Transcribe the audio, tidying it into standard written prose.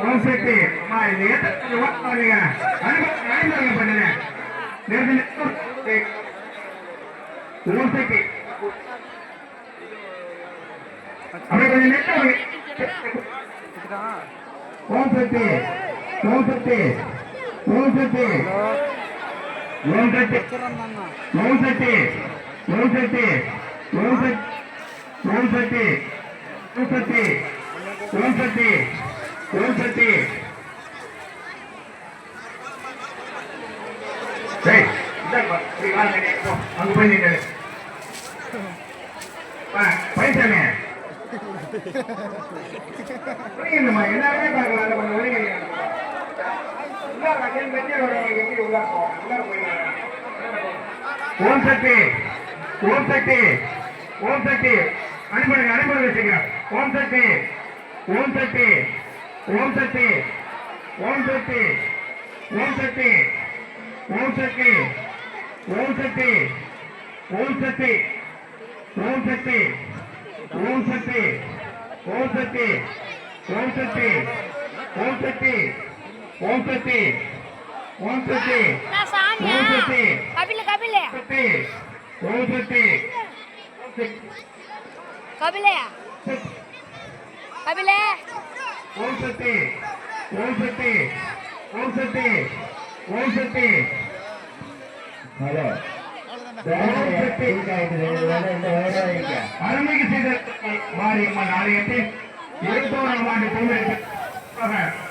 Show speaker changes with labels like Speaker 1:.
Speaker 1: ஓம் சக்தி அம்மா இது ஏத்த வாங்க அனுபவம் பண்ணுங்க ஓம் சக்தி அப்படியே கொஞ்சம் நெட்ட ஓம் சக்தி ஓம் சக்தி ஓம் சக்தி ஓம் சக்தி ஓம் சக்தி ஓம் சக்தி ஓம் சக்தி ஓம் சக்தி ஓம் சக்தி ஓம் சக்தி ஓம் சக்தி டேய் இந்தப்பா நீ வா நீ போ அங்க போய் நின்னு வா பைசானே புரியுதுமா எல்லாமே பார்க்கலாம் அத கொஞ்சம் வெளிய உள்ள வகையில் வெட்டி வரவங்க எப்படி உள்ள போவோம் உள்ள போய் ஓம் சக்தி ஓம் சக்தி ஓம் சக்தி அனுப்புங்க வச்சுங்க ஓம் சக்தி ஓம் சக்தி ஓம் சக்தி ஓம் சக்தி ஓம் சக்தி ஓம் சக்தி ஓம் சக்தி ஓம் சக்தி ஓம் சக்தி ஓம் சக்தி ஓம் சக்தி ஓம் சக்தி ஓம் சக்தி ஓம் சக்தி ஓம் சக்தி ஓம் சக்தி
Speaker 2: கபில கபில
Speaker 1: சக்தி ஓம் சக்தி
Speaker 2: கபில கபில
Speaker 1: ஓம் சக்தி ஓம் சக்தி ஓம் சக்தி ஓம் சக்தி ஹலோ அருள்மிகு செய்த மாரியம்மன் ஆலயத்தில் 21ஆம் ஆண்டு கோவில்